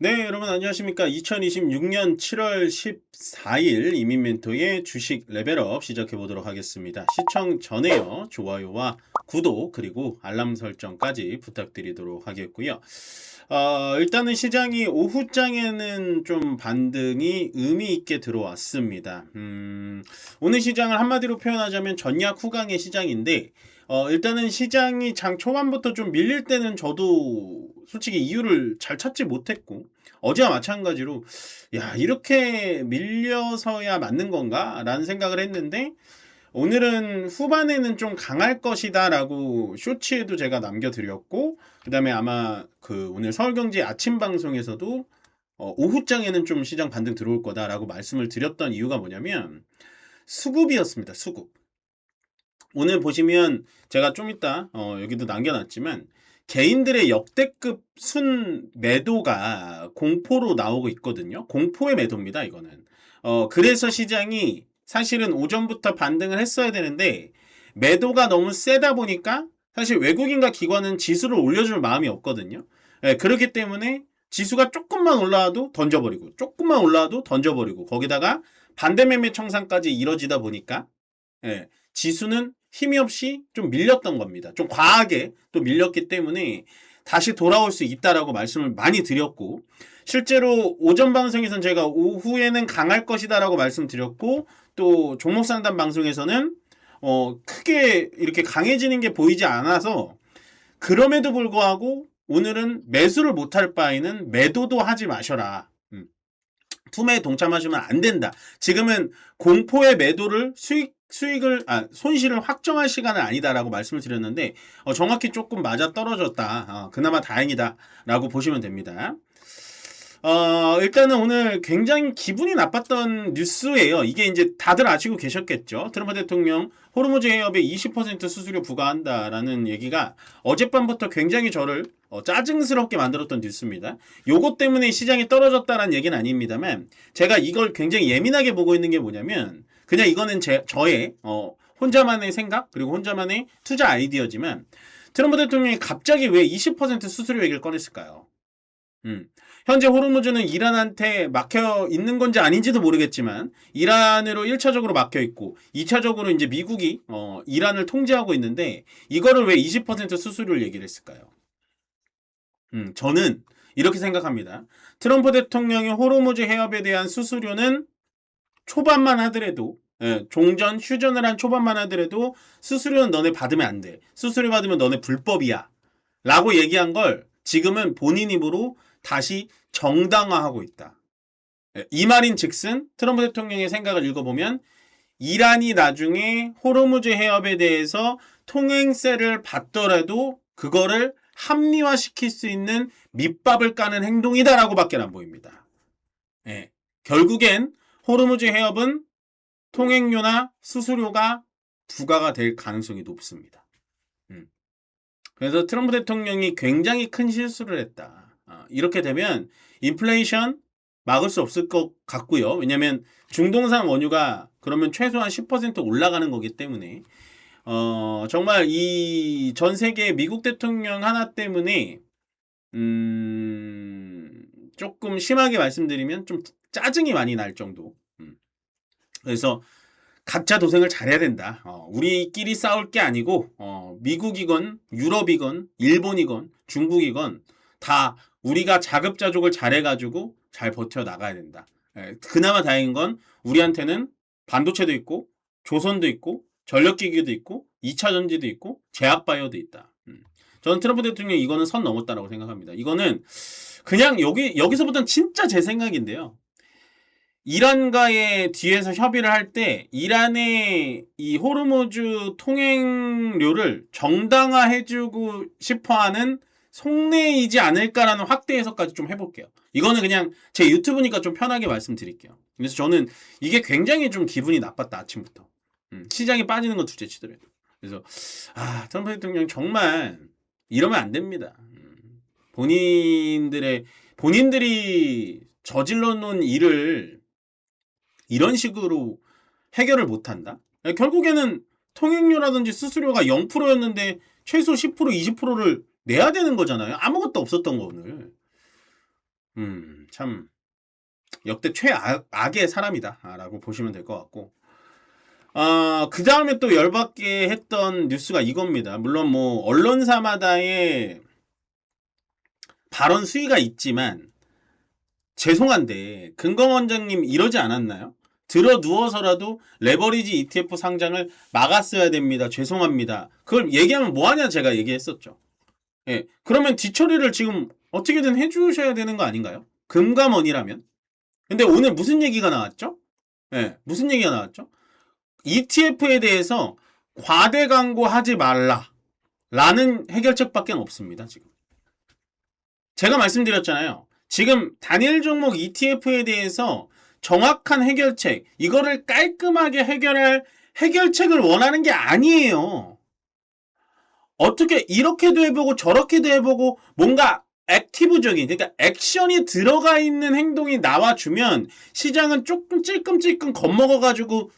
네, 여러분 안녕하십니까? 2026년 7월 14일 이민멘토의 주식 레벨업 시작해 보도록 하겠습니다. 시청 전에요. 좋아요와 구독 그리고 알람 설정까지 부탁드리도록 하겠고요. 일단은 시장이 오후장에는 좀 반등이 의미 있게 들어왔습니다. 오늘 시장을 한마디로 표현하자면 전약 후강의 시장인데 일단은 시장이 장 초반부터 좀 밀릴 때는 저도 솔직히 이유를 잘 찾지 못했고, 어제와 마찬가지로, 야, 이렇게 밀려서야 맞는 건가? 라는 생각을 했는데, 오늘은 후반에는 좀 강할 것이다 라고 쇼츠에도 제가 남겨드렸고, 그 다음에 아마 오늘 서울경제 아침 방송에서도 오후장에는 좀 시장 반등 들어올 거다라고 말씀을 드렸던 이유가 뭐냐면, 수급이었습니다, 수급. 오늘 보시면 제가 좀 이따 여기도 남겨놨지만 개인들의 역대급 순 매도가 공포로 나오고 있거든요. 공포의 매도입니다, 이거는. 그래서 시장이 사실은 오전부터 반등을 했어야 되는데 매도가 너무 세다 보니까 사실 외국인과 기관은 지수를 올려줄 마음이 없거든요. 그렇기 때문에 지수가 조금만 올라와도 던져버리고 조금만 올라와도 던져버리고 거기다가 반대매매 청산까지 이뤄지다 보니까 지수는 힘이 없이 좀 밀렸던 겁니다. 좀 과하게 또 밀렸기 때문에 다시 돌아올 수 있다라고 말씀을 많이 드렸고, 실제로 오전 방송에서는 제가 오후에는 강할 것이다라고 말씀드렸고, 또 종목 상담 방송에서는 크게 이렇게 강해지는 게 보이지 않아서, 그럼에도 불구하고 오늘은 매수를 못할 바에는 매도도 하지 마셔라. 투매에 동참하시면 안 된다. 지금은 공포의 매도를 손실을 확정할 시간은 아니다라고 말씀을 드렸는데, 정확히 조금 맞아 떨어졌다. 그나마 다행이다라고 보시면 됩니다. 일단은 오늘 굉장히 기분이 나빴던 뉴스예요. 이게 이제 다들 아시고 계셨겠죠. 트럼프 대통령 호르무즈 해협에 20% 수수료 부과한다라는 얘기가 어젯밤부터 굉장히 저를 짜증스럽게 만들었던 뉴스입니다. 요것 때문에 시장이 떨어졌다는 얘기는 아닙니다만, 제가 이걸 굉장히 예민하게 보고 있는 게 뭐냐면, 그냥 이거는 저의 혼자만의 생각 그리고 혼자만의 투자 아이디어지만, 트럼프 대통령이 갑자기 왜 20% 수수료 얘기를 꺼냈을까요? 현재 호르무즈는 이란한테 막혀 있는 건지 아닌지도 모르겠지만 이란으로 1차적으로 막혀 있고 2차적으로 이제 미국이 이란을 통제하고 있는데 이거를 왜 20% 수수료를 얘기를 했을까요? 저는 이렇게 생각합니다. 트럼프 대통령이 호르무즈 해협에 대한 수수료는 초반만 하더라도 종전 휴전을 한 초반만 하더라도 수수료는 너네 받으면 안 돼. 수수료 받으면 너네 불법이야. 라고 얘기한 걸 지금은 본인 입으로 다시 정당화하고 있다. 이 말인 즉슨 트럼프 대통령의 생각을 읽어보면 이란이 나중에 호르무즈 해협에 대해서 통행세를 받더라도 그거를 합리화시킬 수 있는 밑밥을 까는 행동이다라고 밖에 안 보입니다. 결국엔 호르무즈 해협은 통행료나 수수료가 부과가 될 가능성이 높습니다. 그래서 트럼프 대통령이 굉장히 큰 실수를 했다. 이렇게 되면 인플레이션 막을 수 없을 것 같고요. 왜냐하면 중동산 원유가 그러면 최소한 10% 올라가는 거기 때문에 정말 이 전 세계 미국 대통령 하나 때문에 조금 심하게 말씀드리면 좀 짜증이 많이 날 정도. 그래서 각자 도생을 잘해야 된다. 우리끼리 싸울 게 아니고 미국이건 유럽이건 일본이건 중국이건 다 우리가 자급자족을 잘해가지고 잘 버텨나가야 된다. 그나마 다행인 건 우리한테는 반도체도 있고 조선도 있고 전력기기도 있고 2차 전지도 있고 제약바이오도 있다. 저는 트럼프 대통령 이거는 선 넘었다라고 생각합니다. 이거는 그냥 여기서부터는 진짜 제 생각인데요. 이란과의 뒤에서 협의를 할 때 이란의 이 호르무즈 통행료를 정당화해주고 싶어하는 속내이지 않을까라는 확대 해석까지 좀 해볼게요. 이거는 그냥 제 유튜브니까 좀 편하게 말씀드릴게요. 그래서 저는 이게 굉장히 좀 기분이 나빴다, 아침부터. 시장이 빠지는 건 둘째치더라도. 그래서 트럼프 대통령 정말 이러면 안 됩니다. 본인들이 저질러 놓은 일을 이런 식으로 해결을 못한다? 결국에는 통행료라든지 수수료가 0%였는데 최소 10% 20%를 내야 되는 거잖아요. 아무것도 없었던 거 오늘. 참 역대 최악의 사람이다라고 보시면 될 것 같고, 그 다음에 또 열받게 했던 뉴스가 이겁니다. 물론 뭐 언론사마다의 발언 수위가 있지만 죄송한데 금감원장님 이러지 않았나요? 들어 누워서라도 레버리지 ETF 상장을 막았어야 됩니다. 죄송합니다. 그걸 얘기하면 뭐하냐 제가 얘기했었죠. 예, 그러면 뒤처리를 지금 어떻게든 해주셔야 되는 거 아닌가요? 금감원이라면. 근데 오늘 무슨 얘기가 나왔죠? 예, 무슨 얘기가 나왔죠? ETF에 대해서 과대 광고하지 말라 라는 해결책밖에 없습니다. 지금 제가 말씀드렸잖아요. 지금 단일 종목 ETF에 대해서 정확한 해결책, 이거를 깔끔하게 해결할 해결책을 원하는 게 아니에요. 어떻게 이렇게도 해보고 저렇게도 해보고 뭔가 액티브적인, 그러니까 액션이 들어가 있는 행동이 나와주면 시장은 조금 찔끔찔끔 겁먹어가지고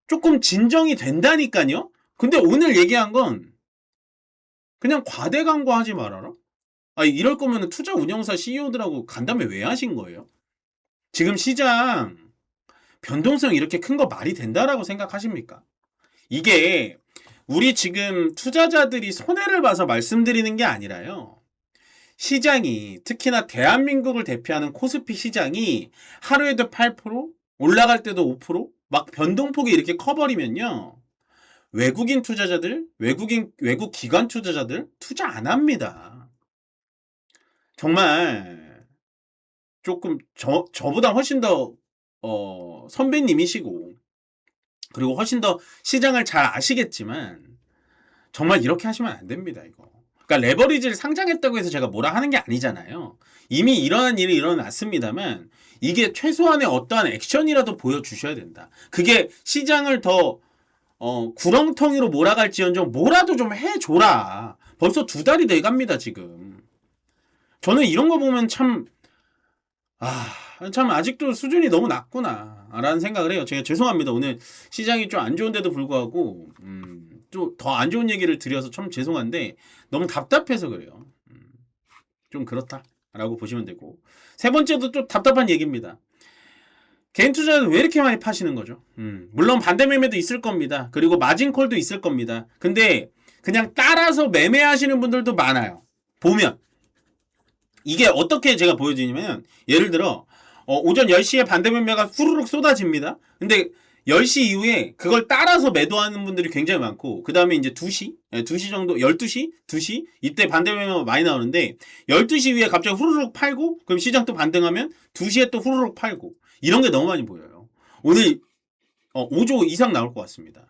조금 진정이 된다니까요. 근데 오늘 얘기한 건 그냥 과대 광고하지 말아라. 이럴 거면 투자 운영사 CEO들하고 간담회 왜 하신 거예요? 지금 시장 변동성 이렇게 큰 거 말이 된다라고 생각하십니까? 이게 우리 지금 투자자들이 손해를 봐서 말씀드리는 게 아니라요. 시장이 특히나 대한민국을 대표하는 코스피 시장이 하루에도 8%, 올라갈 때도 5%막 변동폭이 이렇게 커버리면요. 외국인 투자자들, 외국 기관 투자자들 투자 안 합니다. 정말 조금 저보다 훨씬 더 선배님이시고 그리고 훨씬 더 시장을 잘 아시겠지만 정말 이렇게 하시면 안 됩니다. 이거. 그러니까 레버리지를 상장했다고 해서 제가 뭐라 하는 게 아니잖아요. 이미 일어난 일이 일어났습니다만 이게 최소한의 어떠한 액션이라도 보여주셔야 된다. 그게 시장을 더 구렁텅이로 몰아갈지언정 뭐라도 좀 해줘라. 벌써 2달이 돼갑니다. 지금. 저는 이런 거 보면 참 아직도 수준이 너무 낮구나 라는 생각을 해요. 제가 죄송합니다. 오늘 시장이 좀 안 좋은데도 불구하고 좀 더 안 좋은 얘기를 드려서 참 죄송한데 너무 답답해서 그래요. 좀 그렇다라고 보시면 되고, 세 번째도 좀 답답한 얘기입니다. 개인 투자는 왜 이렇게 많이 파시는 거죠? 물론 반대 매매도 있을 겁니다. 그리고 마진콜도 있을 겁니다. 근데 그냥 따라서 매매하시는 분들도 많아요. 보면 이게 어떻게 제가 보여드리냐면, 예를 들어 오전 10시에 반대 매매가 후루룩 쏟아집니다. 근데 10시 이후에 그걸 따라서 매도하는 분들이 굉장히 많고, 그 다음에 이제 2시 정도, 12시? 2시? 이때 반대 매매가 많이 나오는데 12시 이후에 갑자기 후루룩 팔고, 그럼 시장 또 반등하면 2시에 또 후루룩 팔고, 이런 게 너무 많이 보여요. 오늘 5조 이상 나올 것 같습니다.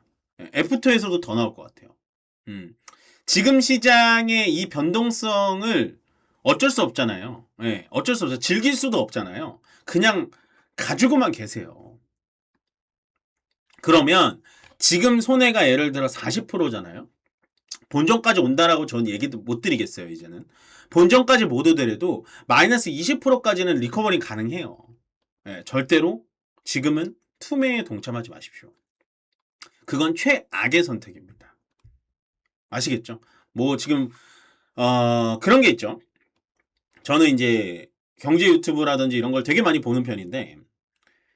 애프터에서도 더 나올 것 같아요. 지금 시장의 이 변동성을 어쩔 수 없잖아요. 어쩔 수 없어요. 즐길 수도 없잖아요. 그냥 가지고만 계세요. 그러면 지금 손해가 예를 들어 40%잖아요. 본전까지 온다라고 저는 얘기도 못 드리겠어요. 이제는 본전까지 못 오더라도 마이너스 20%까지는 리커버링 가능해요. 절대로 지금은 투매에 동참하지 마십시오. 그건 최악의 선택입니다. 아시겠죠? 뭐 지금 그런 게 있죠. 저는 이제 경제 유튜브라든지 이런 걸 되게 많이 보는 편인데,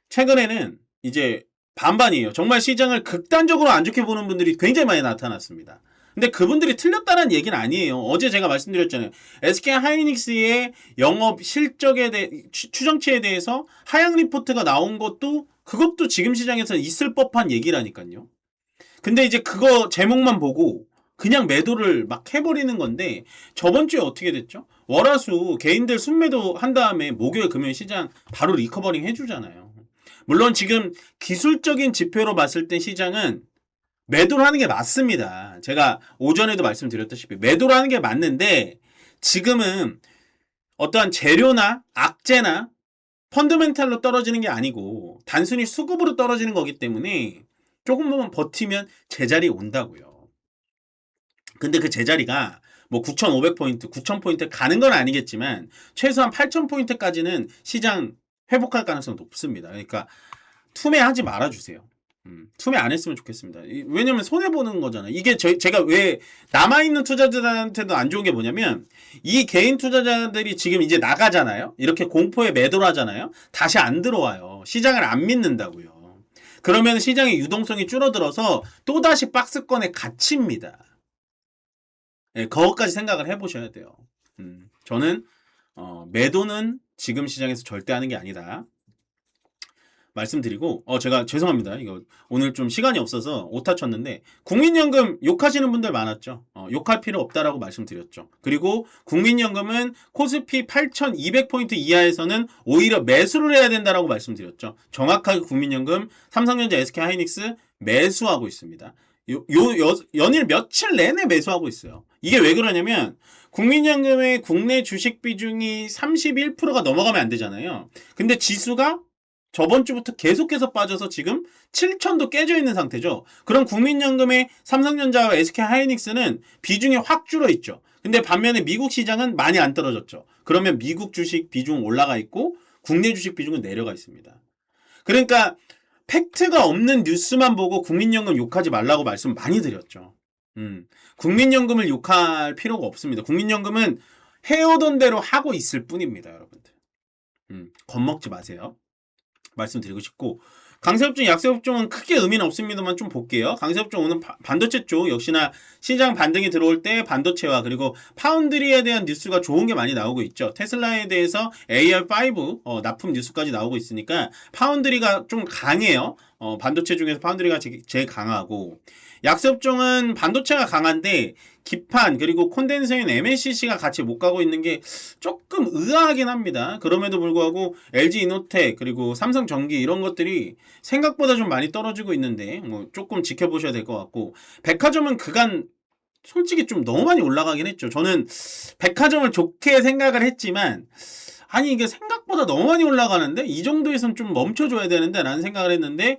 최근에는 이제 반반이에요. 정말 시장을 극단적으로 안 좋게 보는 분들이 굉장히 많이 나타났습니다. 근데 그분들이 틀렸다는 얘기는 아니에요. 어제 제가 말씀드렸잖아요. SK 하이닉스의 영업 실적에 대해, 추정치에 대해서 하향 리포트가 나온 것도, 그것도 지금 시장에서 있을 법한 얘기라니까요. 근데 이제 그거 제목만 보고 그냥 매도를 막 해버리는 건데, 저번 주에 어떻게 됐죠? 월화수 개인들 순매도 한 다음에 목요일 금요일 시장 바로 리커버링 해주잖아요. 물론 지금 기술적인 지표로 봤을 때 시장은 매도를 하는 게 맞습니다. 제가 오전에도 말씀드렸다시피 매도를 하는 게 맞는데, 지금은 어떠한 재료나 악재나 펀더멘탈로 떨어지는 게 아니고 단순히 수급으로 떨어지는 거기 때문에 조금만 버티면 제자리 온다고요. 근데 그 제자리가 뭐 9,500포인트, 9,000포인트 가는 건 아니겠지만 최소한 8,000포인트까지는 시장 회복할 가능성이 높습니다. 그러니까 투매하지 말아주세요. 투매 안 했으면 좋겠습니다. 왜냐면 손해보는 거잖아요. 이게 제가 왜 남아있는 투자자들한테도 안 좋은 게 뭐냐면 이 개인 투자자들이 지금 이제 나가잖아요. 이렇게 공포에 매도를 하잖아요. 다시 안 들어와요. 시장을 안 믿는다고요. 그러면 시장의 유동성이 줄어들어서 또다시 박스권에 갇힙니다. 네, 그것까지 생각을 해보셔야 돼요. 저는 매도는 지금 시장에서 절대 하는 게 아니다. 말씀드리고 제가 죄송합니다. 이거 오늘 좀 시간이 없어서 오타 쳤는데 국민연금 욕하시는 분들 많았죠. 욕할 필요 없다라고 말씀드렸죠. 그리고 국민연금은 코스피 8,200포인트 이하에서는 오히려 매수를 해야 된다라고 말씀드렸죠. 정확하게 국민연금, 삼성전자, SK하이닉스 매수하고 있습니다. 연일 며칠 내내 매수하고 있어요. 이게 왜 그러냐면 국민연금의 국내 주식 비중이 31%가 넘어가면 안 되잖아요. 근데 지수가 저번 주부터 계속해서 빠져서 지금 7천도 깨져 있는 상태죠. 그럼 국민연금의 삼성전자와 SK하이닉스는 비중이 확 줄어 있죠. 근데 반면에 미국 시장은 많이 안 떨어졌죠. 그러면 미국 주식 비중 올라가 있고 국내 주식 비중은 내려가 있습니다. 그러니까 팩트가 없는 뉴스만 보고 국민연금 욕하지 말라고 말씀 많이 드렸죠. 국민연금을 욕할 필요가 없습니다. 국민연금은 해오던 대로 하고 있을 뿐입니다, 여러분들. 겁먹지 마세요. 말씀드리고 싶고, 강세업종, 약세업종은 크게 의미는 없습니다만 좀 볼게요. 강세업종 오늘 반도체 쪽 역시나 시장 반등이 들어올 때 반도체와 그리고 파운드리에 대한 뉴스가 좋은 게 많이 나오고 있죠. 테슬라에 대해서 AR5 납품 뉴스까지 나오고 있으니까 파운드리가 좀 강해요. 반도체 중에서 파운드리가 제일 강하고, 약세업종은 반도체가 강한데 기판 그리고 콘덴서인 MLCC가 같이 못 가고 있는 게 조금 의아하긴 합니다. 그럼에도 불구하고 LG이노텍 그리고 삼성전기 이런 것들이 생각보다 좀 많이 떨어지고 있는데 조금 지켜보셔야 될 것 같고, 백화점은 그간 솔직히 좀 너무 많이 올라가긴 했죠. 저는 백화점을 좋게 생각을 했지만 아니 이게 생각보다 너무 많이 올라가는데 이 정도에선 좀 멈춰줘야 되는데 라는 생각을 했는데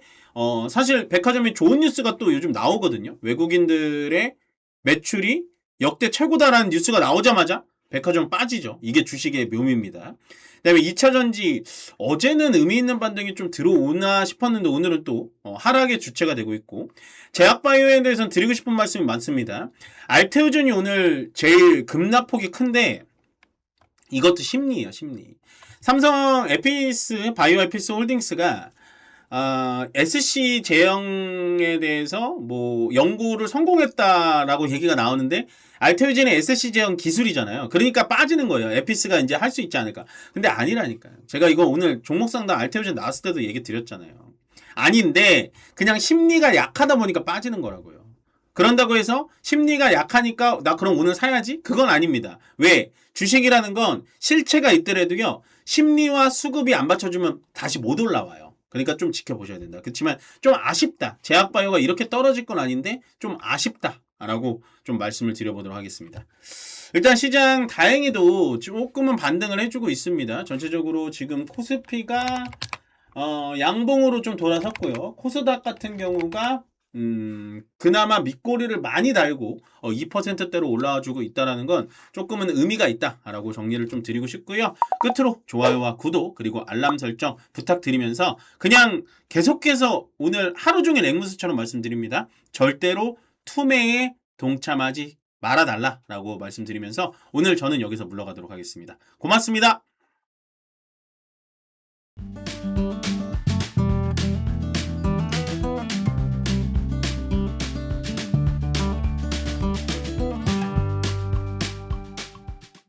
사실 백화점이 좋은 뉴스가 또 요즘 나오거든요. 외국인들의 매출이 역대 최고다라는 뉴스가 나오자마자 백화점 빠지죠. 이게 주식의 묘미입니다. 그다음에 2차전지 어제는 의미 있는 반등이 좀 들어오나 싶었는데 오늘은 또 하락의 주체가 되고 있고, 제약바이오에 대해서는 드리고 싶은 말씀이 많습니다. 알테오젠이 오늘 제일 급락폭이 큰데 이것도 심리예요, 심리. 삼성 에피스 바이오 에피스 홀딩스가 SC 제형에 대해서 뭐 연구를 성공했다라고 얘기가 나오는데 알테오젠의 SC 제형 기술이잖아요. 그러니까 빠지는 거예요. 에피스가 이제 할 수 있지 않을까. 근데 아니라니까요. 제가 이거 오늘 종목상담 알테오젠 나왔을 때도 얘기 드렸잖아요. 아닌데 그냥 심리가 약하다 보니까 빠지는 거라고요. 그런다고 해서 심리가 약하니까 나 그럼 오늘 사야지? 그건 아닙니다. 왜? 주식이라는 건 실체가 있더라도요, 심리와 수급이 안 받쳐주면 다시 못 올라와요. 그러니까 좀 지켜보셔야 된다. 그렇지만 좀 아쉽다. 제약바이오가 이렇게 떨어질 건 아닌데 좀 아쉽다 라고 좀 말씀을 드려보도록 하겠습니다. 일단 시장 다행히도 조금은 반등을 해주고 있습니다. 전체적으로 지금 코스피가 양봉으로 좀 돌아섰고요. 코스닥 같은 경우가 그나마 밑꼬리를 많이 달고 2%대로 올라와주고 있다는 건 조금은 의미가 있다라고 정리를 좀 드리고 싶고요. 끝으로 좋아요와 구독 그리고 알람 설정 부탁드리면서 그냥 계속해서 오늘 하루 종일 앵무새처럼 말씀드립니다. 절대로 투매에 동참하지 말아달라라고 말씀드리면서 오늘 저는 여기서 물러가도록 하겠습니다. 고맙습니다.